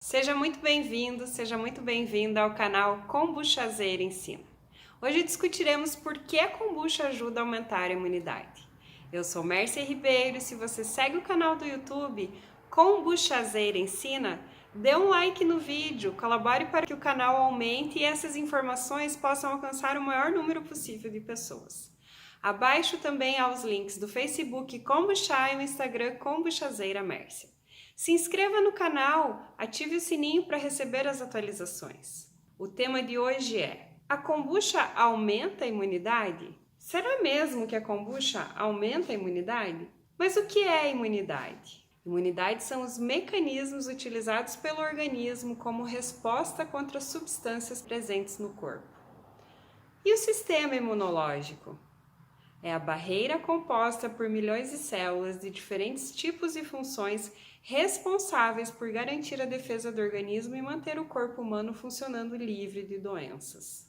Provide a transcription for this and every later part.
Seja muito bem-vindo, seja muito bem-vinda ao canal Kombuchazeira Ensina. Hoje discutiremos por que a kombucha ajuda a aumentar a imunidade. Eu sou Mércia Ribeiro e se você segue o canal do YouTube Kombuchazeira Ensina, dê um like no vídeo, colabore para que o canal aumente e essas informações possam alcançar o maior número possível de pessoas. Abaixo também há os links do Facebook Kombucha e o Instagram Kombuchazeira Mércia. Se inscreva no canal, ative o sininho para receber as atualizações. O tema de hoje é: a kombucha aumenta a imunidade? Será mesmo que a kombucha aumenta a imunidade? Mas o que é a imunidade? Imunidade são os mecanismos utilizados pelo organismo como resposta contra substâncias presentes no corpo. E o sistema imunológico? É a barreira composta por milhões de células de diferentes tipos e funções responsáveis por garantir a defesa do organismo e manter o corpo humano funcionando livre de doenças.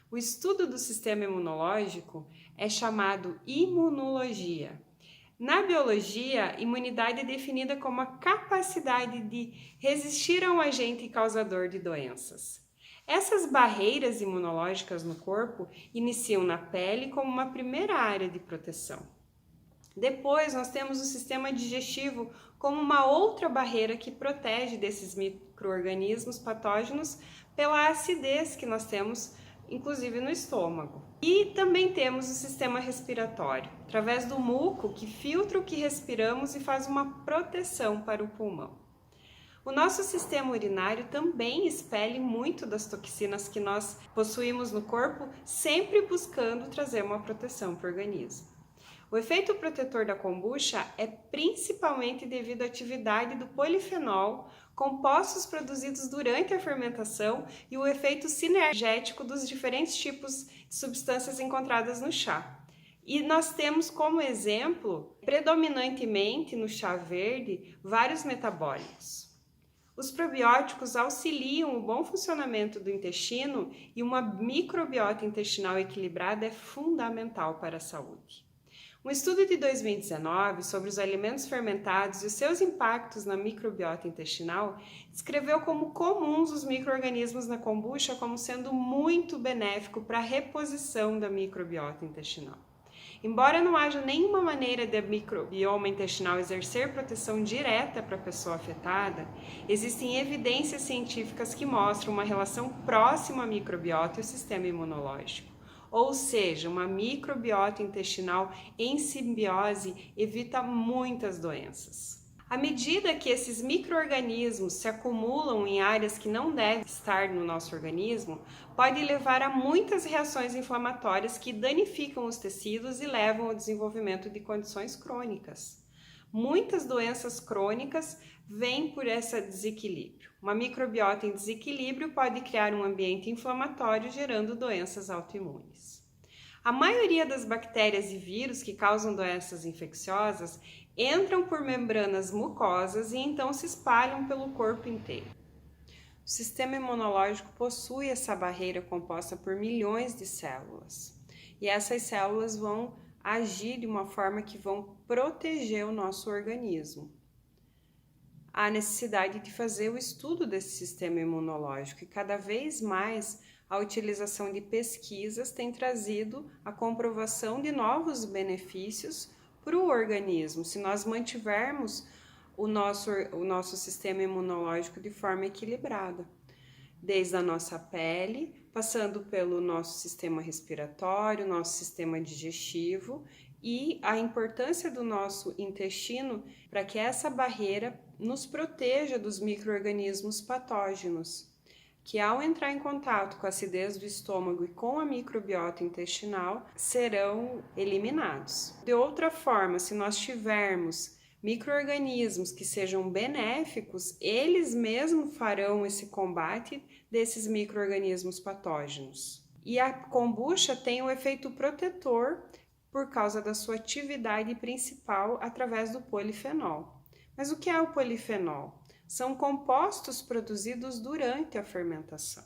O estudo do sistema imunológico é chamado imunologia. Na biologia, imunidade é definida como a capacidade de resistir a um agente causador de doenças. Essas barreiras imunológicas no corpo iniciam na pele como uma primeira área de proteção. Depois, nós temos o sistema digestivo como uma outra barreira que protege desses micro-organismos patógenos pela acidez que nós temos, inclusive no estômago. E também temos o sistema respiratório, através do muco que filtra o que respiramos e faz uma proteção para o pulmão. O nosso sistema urinário também expele muito das toxinas que nós possuímos no corpo, sempre buscando trazer uma proteção para o organismo. O efeito protetor da kombucha é principalmente devido à atividade do polifenol, compostos produzidos durante a fermentação e o efeito sinergético dos diferentes tipos de substâncias encontradas no chá. E nós temos como exemplo, predominantemente no chá verde, vários metabólicos. Os probióticos auxiliam o bom funcionamento do intestino e uma microbiota intestinal equilibrada é fundamental para a saúde. Um estudo de 2019 sobre os alimentos fermentados e os seus impactos na microbiota intestinal descreveu como comuns os micro-organismos na kombucha como sendo muito benéfico para a reposição da microbiota intestinal. Embora não haja nenhuma maneira do microbioma intestinal exercer proteção direta para a pessoa afetada, existem evidências científicas que mostram uma relação próxima à microbiota e ao sistema imunológico. Ou seja, uma microbiota intestinal em simbiose evita muitas doenças. À medida que esses micro-organismos se acumulam em áreas que não devem estar no nosso organismo, pode levar a muitas reações inflamatórias que danificam os tecidos e levam ao desenvolvimento de condições crônicas. Muitas doenças crônicas vêm por esse desequilíbrio. Uma microbiota em desequilíbrio pode criar um ambiente inflamatório, gerando doenças autoimunes. A maioria das bactérias e vírus que causam doenças infecciosas entram por membranas mucosas e então se espalham pelo corpo inteiro. O sistema imunológico possui essa barreira composta por milhões de células. E essas células vão agir de uma forma que vão proteger o nosso organismo. Há necessidade de fazer o estudo desse sistema imunológico e cada vez mais a utilização de pesquisas tem trazido a comprovação de novos benefícios para o organismo, se nós mantivermos o nosso sistema imunológico de forma equilibrada, desde a nossa pele, passando pelo nosso sistema respiratório, nosso sistema digestivo e a importância do nosso intestino para que essa barreira nos proteja dos micro-organismos patógenos, que ao entrar em contato com a acidez do estômago e com a microbiota intestinal, serão eliminados. De outra forma, se nós tivermos micro-organismos que sejam benéficos, eles mesmos farão esse combate desses micro-organismos patógenos. E a kombucha tem o efeito protetor por causa da sua atividade principal através do polifenol. Mas o que é o polifenol? São compostos produzidos durante a fermentação.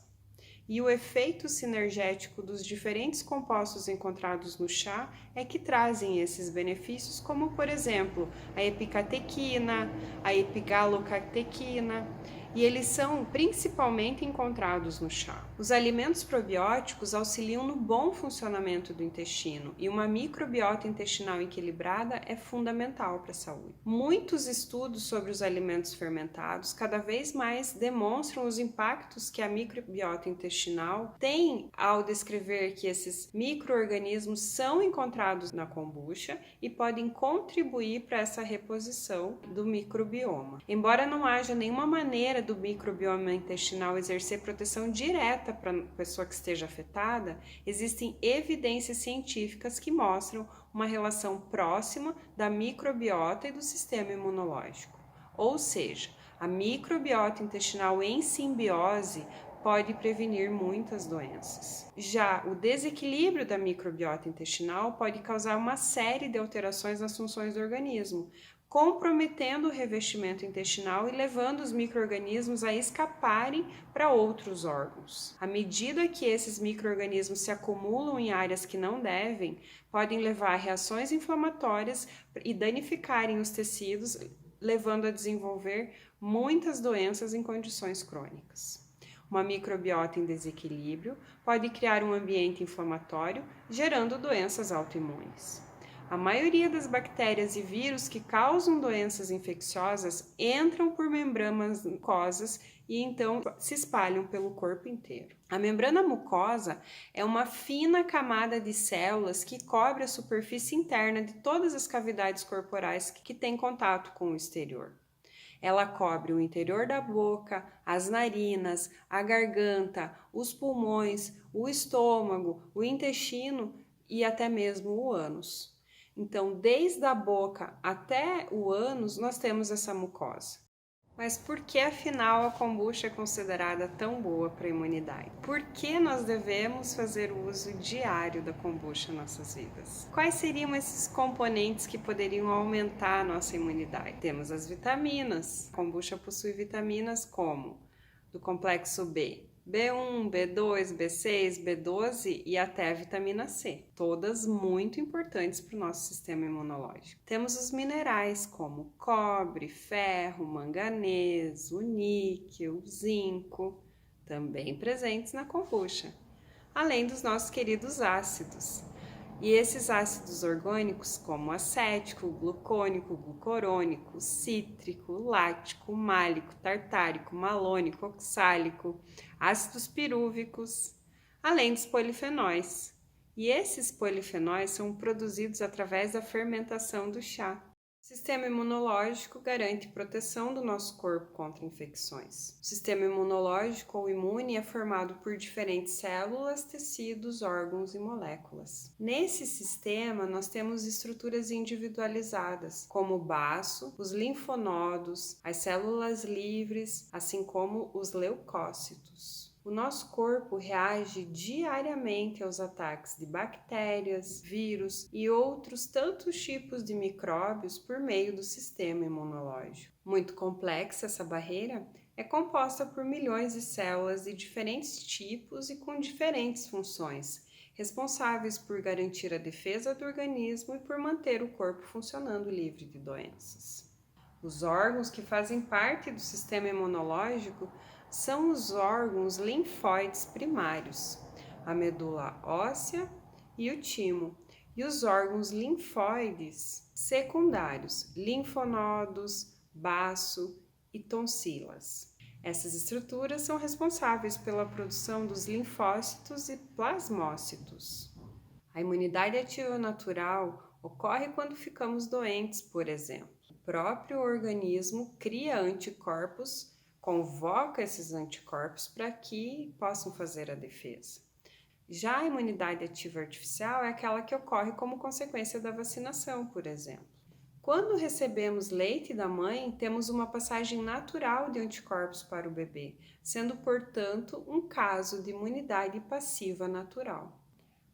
E o efeito sinergético dos diferentes compostos encontrados no chá é que trazem esses benefícios, como por exemplo, a epicatequina, a epigalocatequina. e eles são principalmente encontrados no chá. Os alimentos probióticos auxiliam no bom funcionamento do intestino e uma microbiota intestinal equilibrada é fundamental para a saúde. Muitos estudos sobre os alimentos fermentados cada vez mais demonstram os impactos que a microbiota intestinal tem ao descrever que esses micro-organismos são encontrados na kombucha e podem contribuir para essa reposição do microbioma. Embora não haja nenhuma maneira do microbioma intestinal exercer proteção direta para a pessoa que esteja afetada, existem evidências científicas que mostram uma relação próxima da microbiota e do sistema imunológico. Ou seja, a microbiota intestinal em simbiose pode prevenir muitas doenças. Já o desequilíbrio da microbiota intestinal pode causar uma série de alterações nas funções do organismo, comprometendo o revestimento intestinal e levando os micro-organismos a escaparem para outros órgãos. À medida que esses micro-organismos se acumulam em áreas que não devem, podem levar a reações inflamatórias e danificarem os tecidos, levando a desenvolver muitas doenças em condições crônicas. Uma microbiota em desequilíbrio pode criar um ambiente inflamatório, gerando doenças autoimunes. A maioria das bactérias e vírus que causam doenças infecciosas entram por membranas mucosas e então se espalham pelo corpo inteiro. A membrana mucosa é uma fina camada de células que cobre a superfície interna de todas as cavidades corporais que têm contato com o exterior. Ela cobre o interior da boca, as narinas, a garganta, os pulmões, o estômago, o intestino e até mesmo o ânus. Então, desde a boca até o ânus, nós temos essa mucosa. Mas por que afinal a kombucha é considerada tão boa para a imunidade? Por que nós devemos fazer o uso diário da kombucha em nossas vidas? Quais seriam esses componentes que poderiam aumentar a nossa imunidade? Temos as vitaminas. A kombucha possui vitaminas como do complexo B, B1, B2, B6, B12 e até a vitamina C, todas muito importantes para o nosso sistema imunológico. Temos os minerais como cobre, ferro, manganês, o níquel, o zinco, também presentes na kombucha, além dos nossos queridos ácidos. E esses ácidos orgânicos, como acético, glucônico, glucorônico, cítrico, lático, málico, tartárico, malônico, oxálico, ácidos pirúvicos, além dos polifenóis. E esses polifenóis são produzidos através da fermentação do chá. O sistema imunológico garante proteção do nosso corpo contra infecções. O sistema imunológico ou imune é formado por diferentes células, tecidos, órgãos e moléculas. Nesse sistema, nós temos estruturas individualizadas, como o baço, os linfonodos, as células livres, assim como os leucócitos. O nosso corpo reage diariamente aos ataques de bactérias, vírus e outros tantos tipos de micróbios por meio do sistema imunológico. Muito complexa essa barreira, é composta por milhões de células de diferentes tipos e com diferentes funções, responsáveis por garantir a defesa do organismo e por manter o corpo funcionando livre de doenças. Os órgãos que fazem parte do sistema imunológico são os órgãos linfóides primários, a medula óssea e o timo, e os órgãos linfóides secundários, linfonodos, baço e tonsilas. Essas estruturas são responsáveis pela produção dos linfócitos e plasmócitos. A imunidade ativa natural ocorre quando ficamos doentes, por exemplo. O próprio organismo cria anticorpos, convoca esses anticorpos para que possam fazer a defesa. Já a imunidade ativa artificial é aquela que ocorre como consequência da vacinação, por exemplo. Quando recebemos leite da mãe, temos uma passagem natural de anticorpos para o bebê, sendo, portanto, um caso de imunidade passiva natural.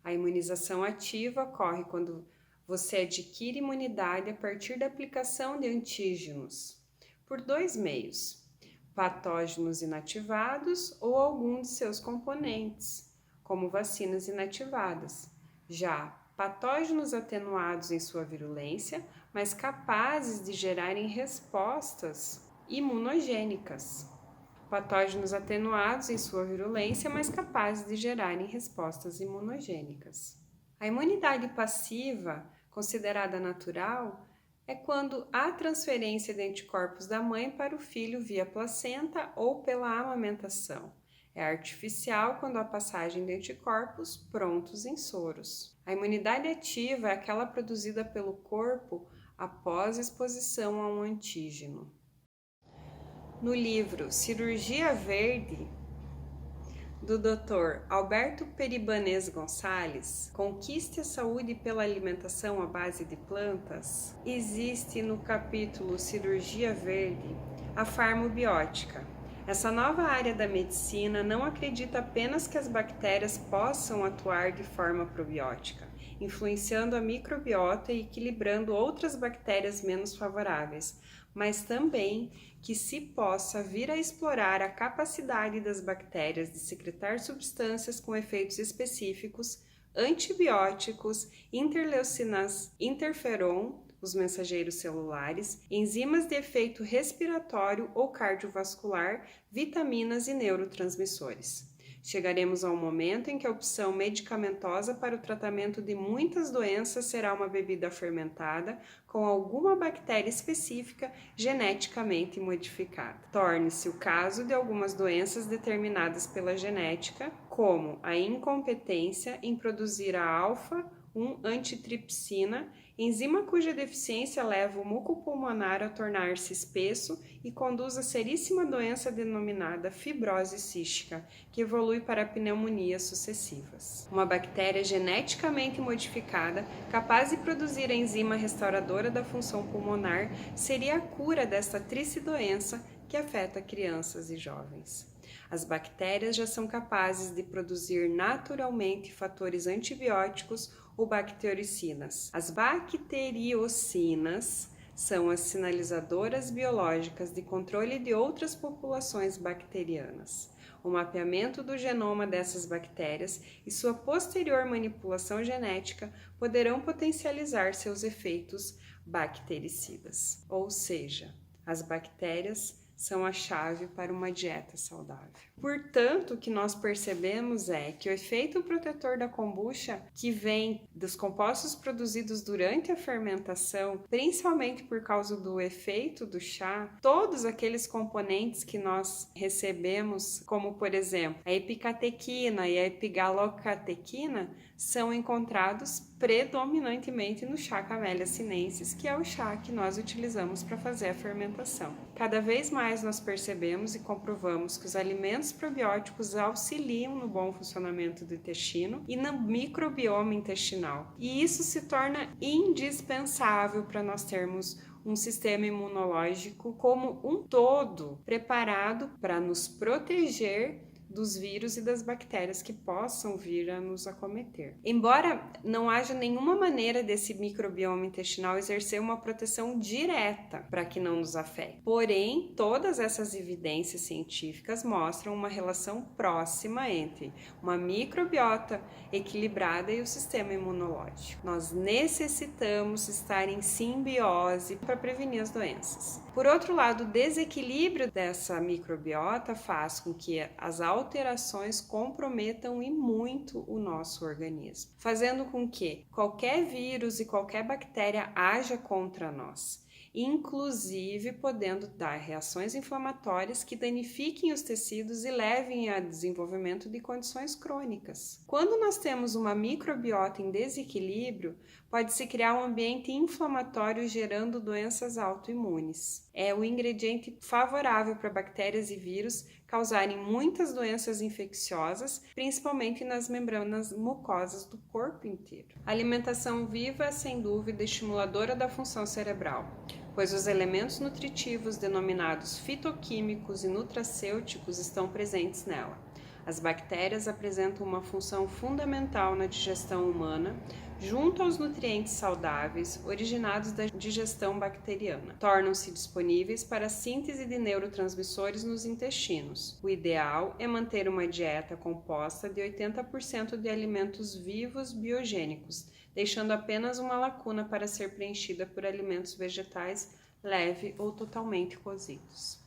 A imunização ativa ocorre quando você adquire imunidade a partir da aplicação de antígenos, por dois meios: patógenos inativados ou algum de seus componentes, como vacinas inativadas. Já patógenos atenuados em sua virulência, mas capazes de gerarem respostas imunogênicas. patógenos atenuados em sua virulência, mas capazes de gerarem respostas imunogênicas. A imunidade passiva, considerada natural, é quando há transferência de anticorpos da mãe para o filho via placenta ou pela amamentação. É artificial quando há passagem de anticorpos prontos em soros. A imunidade ativa é aquela produzida pelo corpo após exposição a um antígeno. No livro Cirurgia Verde, do Dr. Alberto Peribanês Gonçalves, Conquiste a Saúde pela Alimentação à Base de Plantas, existe no capítulo Cirurgia Verde a farmobiótica. Essa nova área da medicina não acredita apenas que as bactérias possam atuar de forma probiótica, influenciando a microbiota e equilibrando outras bactérias menos favoráveis, mas também que se possa vir a explorar a capacidade das bactérias de secretar substâncias com efeitos específicos, antibióticos, interleucinas, interferon, os mensageiros celulares, enzimas de efeito respiratório ou cardiovascular, vitaminas e neurotransmissores. Chegaremos ao momento em que a opção medicamentosa para o tratamento de muitas doenças será uma bebida fermentada com alguma bactéria específica geneticamente modificada. Torne-se o caso de algumas doenças determinadas pela genética, como a incompetência em produzir a alfa-1 antitripsina, enzima cuja deficiência leva o muco pulmonar a tornar-se espesso e conduz a seríssima doença denominada fibrose cística, que evolui para pneumonias sucessivas. Uma bactéria geneticamente modificada, capaz de produzir a enzima restauradora da função pulmonar, seria a cura desta triste doença que afeta crianças e jovens. As bactérias já são capazes de produzir naturalmente fatores antibióticos ou bactericinas. As bacteriocinas são as sinalizadoras biológicas de controle de outras populações bacterianas. O mapeamento do genoma dessas bactérias e sua posterior manipulação genética poderão potencializar seus efeitos bactericidas. Ou seja, as bactérias são a chave para uma dieta saudável. Portanto, o que nós percebemos é que o efeito protetor da kombucha, que vem dos compostos produzidos durante a fermentação, principalmente por causa do efeito do chá, todos aqueles componentes que nós recebemos, como por exemplo a epicatequina e a epigalocatequina, são encontrados predominantemente no chá Camellia sinensis, que é o chá que nós utilizamos para fazer a fermentação. Cada vez mais nós percebemos e comprovamos que os alimentos probióticos auxiliam no bom funcionamento do intestino e no microbioma intestinal. E isso se torna indispensável para nós termos um sistema imunológico como um todo preparado para nos proteger dos vírus e das bactérias que possam vir a nos acometer. Embora não haja nenhuma maneira desse microbioma intestinal exercer uma proteção direta para que não nos afete, porém, todas essas evidências científicas mostram uma relação próxima entre uma microbiota equilibrada e o sistema imunológico. Nós necessitamos estar em simbiose para prevenir as doenças. Por outro lado, o desequilíbrio dessa microbiota faz com que as alterações comprometam e muito o nosso organismo, fazendo com que qualquer vírus e qualquer bactéria haja contra nós, inclusive podendo dar reações inflamatórias que danifiquem os tecidos e levem a desenvolvimento de condições crônicas. Quando nós temos uma microbiota em desequilíbrio, pode-se criar um ambiente inflamatório gerando doenças autoimunes. É o ingrediente favorável para bactérias e vírus causarem muitas doenças infecciosas, principalmente nas membranas mucosas do corpo inteiro. A alimentação viva é, sem dúvida, estimuladora da função cerebral, pois os elementos nutritivos denominados fitoquímicos e nutracêuticos estão presentes nela. As bactérias apresentam uma função fundamental na digestão humana, junto aos nutrientes saudáveis originados da digestão bacteriana. Tornam-se disponíveis para a síntese de neurotransmissores nos intestinos. O ideal é manter uma dieta composta de 80% de alimentos vivos biogênicos, deixando apenas uma lacuna para ser preenchida por alimentos vegetais leve ou totalmente cozidos.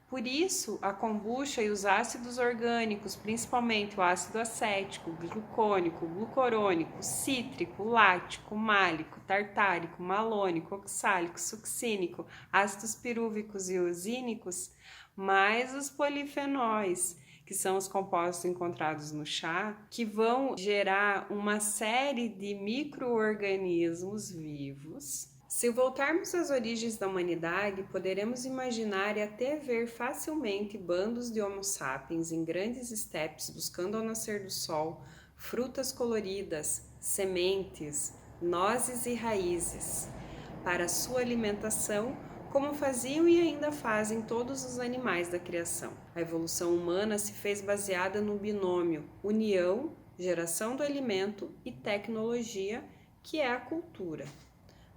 Por isso, a kombucha e os ácidos orgânicos, principalmente o ácido acético, glucônico, glucorônico, cítrico, lático, málico, tartárico, malônico, oxálico, succínico, ácidos pirúvicos e usínicos, mais os polifenóis, que são os compostos encontrados no chá, que vão gerar uma série de micro-organismos vivos. Se voltarmos às origens da humanidade, poderemos imaginar e até ver facilmente bandos de Homo sapiens em grandes estepes buscando ao nascer do sol frutas coloridas, sementes, nozes e raízes para sua alimentação, como faziam e ainda fazem todos os animais da criação. A evolução humana se fez baseada no binômio união, geração do alimento e tecnologia, que é a cultura.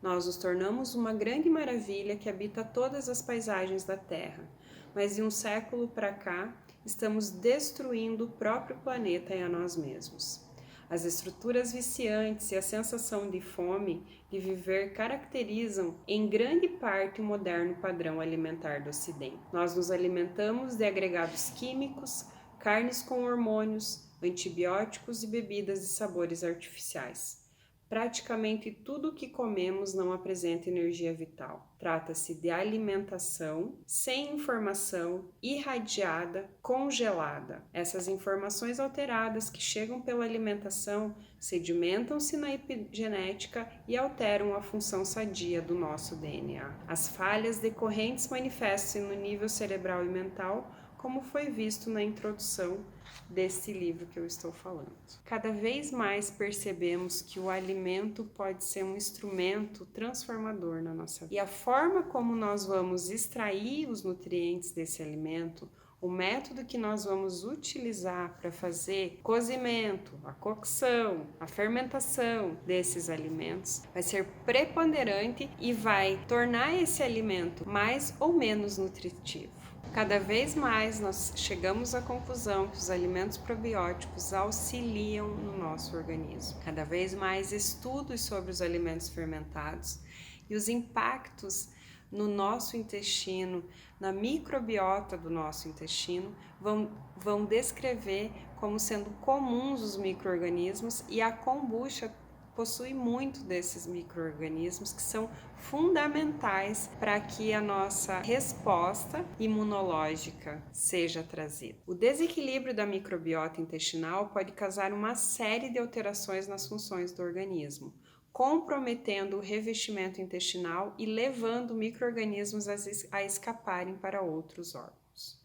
Nós nos tornamos uma grande maravilha que habita todas as paisagens da Terra, mas de um século para cá estamos destruindo o próprio planeta e a nós mesmos. As estruturas viciantes e a sensação de fome de viver caracterizam em grande parte o moderno padrão alimentar do Ocidente. Nós nos alimentamos de agregados químicos, carnes com hormônios, antibióticos e bebidas de sabores artificiais. Praticamente tudo o que comemos não apresenta energia vital. Trata-se de alimentação sem informação, irradiada, congelada. Essas informações alteradas que chegam pela alimentação sedimentam-se na epigenética e alteram a função sadia do nosso DNA. As falhas decorrentes manifestam-se no nível cerebral e mental, como foi visto na introdução desse livro que eu estou falando. Cada vez mais percebemos que o alimento pode ser um instrumento transformador na nossa vida. E a forma como nós vamos extrair os nutrientes desse alimento, o método que nós vamos utilizar para fazer cozimento, a cocção, a fermentação desses alimentos vai ser preponderante e vai tornar esse alimento mais ou menos nutritivo. Cada vez mais nós chegamos à conclusão que os alimentos probióticos auxiliam no nosso organismo. Cada vez mais estudos sobre os alimentos fermentados e os impactos no nosso intestino, na microbiota do nosso intestino, vão descrever como sendo comuns os micro-organismos, e a kombucha possui muito desses micro-organismos que são fundamentais para que a nossa resposta imunológica seja trazida. O desequilíbrio da microbiota intestinal pode causar uma série de alterações nas funções do organismo, comprometendo o revestimento intestinal e levando micro-organismos a escaparem para outros órgãos.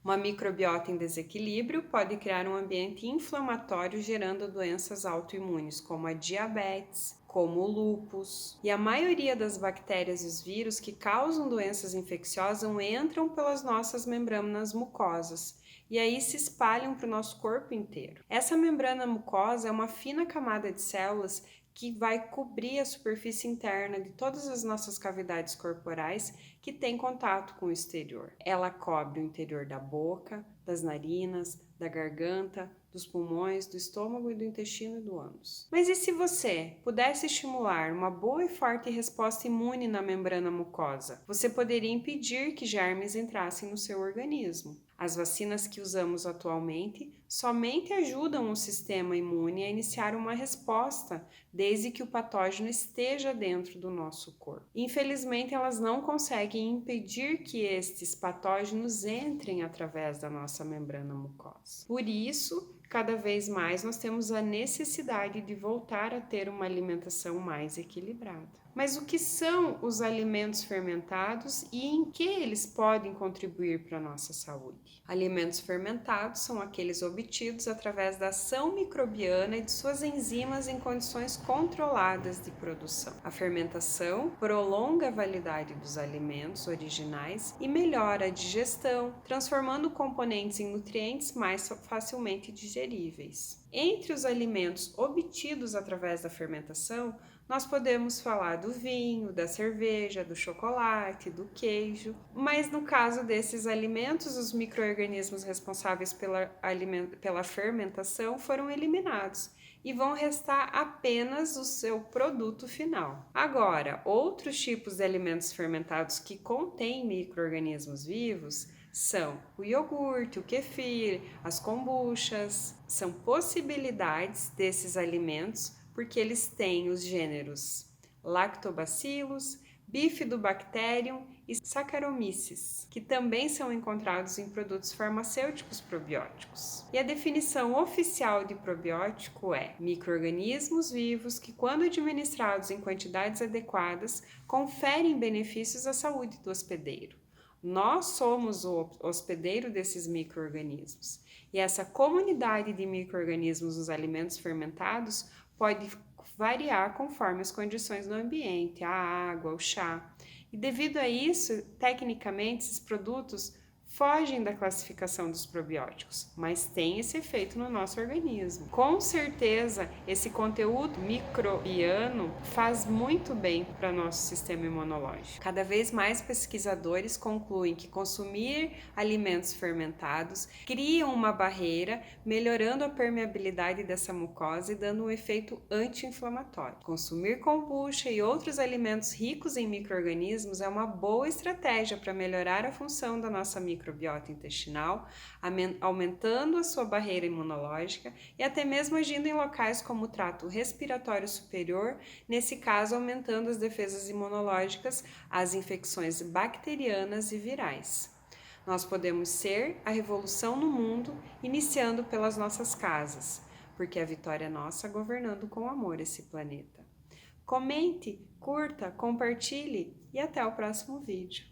Uma microbiota em desequilíbrio pode criar um ambiente inflamatório, gerando doenças autoimunes, como a diabetes, como o lúpus. E a maioria das bactérias e os vírus que causam doenças infecciosas entram pelas nossas membranas mucosas e aí se espalham para o nosso corpo inteiro. Essa membrana mucosa é uma fina camada de células que vai cobrir a superfície interna de todas as nossas cavidades corporais que têm contato com o exterior. Ela cobre o interior da boca, das narinas, da garganta, dos pulmões, do estômago e do intestino e do ânus. Mas e se você pudesse estimular uma boa e forte resposta imune na membrana mucosa? Você poderia impedir que germes entrassem no seu organismo. As vacinas que usamos atualmente somente ajudam o sistema imune a iniciar uma resposta, desde que o patógeno esteja dentro do nosso corpo. Infelizmente, elas não conseguem impedir que estes patógenos entrem através da nossa membrana mucosa. Por isso, cada vez mais nós temos a necessidade de voltar a ter uma alimentação mais equilibrada. Mas o que são os alimentos fermentados e em que eles podem contribuir para a nossa saúde? Alimentos fermentados são aqueles obtidos através da ação microbiana e de suas enzimas em condições controladas de produção. A fermentação prolonga a validade dos alimentos originais e melhora a digestão, transformando componentes em nutrientes mais facilmente digeríveis. Entre os alimentos obtidos através da fermentação, nós podemos falar do vinho, da cerveja, do chocolate, do queijo, mas no caso desses alimentos, os micro-organismos responsáveis pela fermentação foram eliminados e vão restar apenas o seu produto final. Agora, outros tipos de alimentos fermentados que contêm micro-organismos vivos são o iogurte, o kefir, as kombuchas. São possibilidades desses alimentos porque eles têm os gêneros Lactobacillus, Bifidobacterium e Saccharomyces, que também são encontrados em produtos farmacêuticos probióticos. E a definição oficial de probiótico é micro-organismos vivos que, quando administrados em quantidades adequadas, conferem benefícios à saúde do hospedeiro. Nós somos o hospedeiro desses micro-organismos. E essa comunidade de micro-organismos nos alimentos fermentados pode variar conforme as condições do ambiente, a água, o chá. E devido a isso, tecnicamente, esses produtos fogem da classificação dos probióticos, mas têm esse efeito no nosso organismo. Com certeza, esse conteúdo microbiano faz muito bem para o nosso sistema imunológico. Cada vez mais pesquisadores concluem que consumir alimentos fermentados criam uma barreira, melhorando a permeabilidade dessa mucosa e dando um efeito anti-inflamatório. Consumir kombucha e outros alimentos ricos em micro-organismos é uma boa estratégia para melhorar a função da nossa microbiota intestinal, aumentando a sua barreira imunológica e até mesmo agindo em locais como o trato respiratório superior, nesse caso aumentando as defesas imunológicas às infecções bacterianas e virais. Nós podemos ser a revolução no mundo, iniciando pelas nossas casas, porque a vitória é nossa governando com amor esse planeta. Comente, curta, compartilhe e até o próximo vídeo.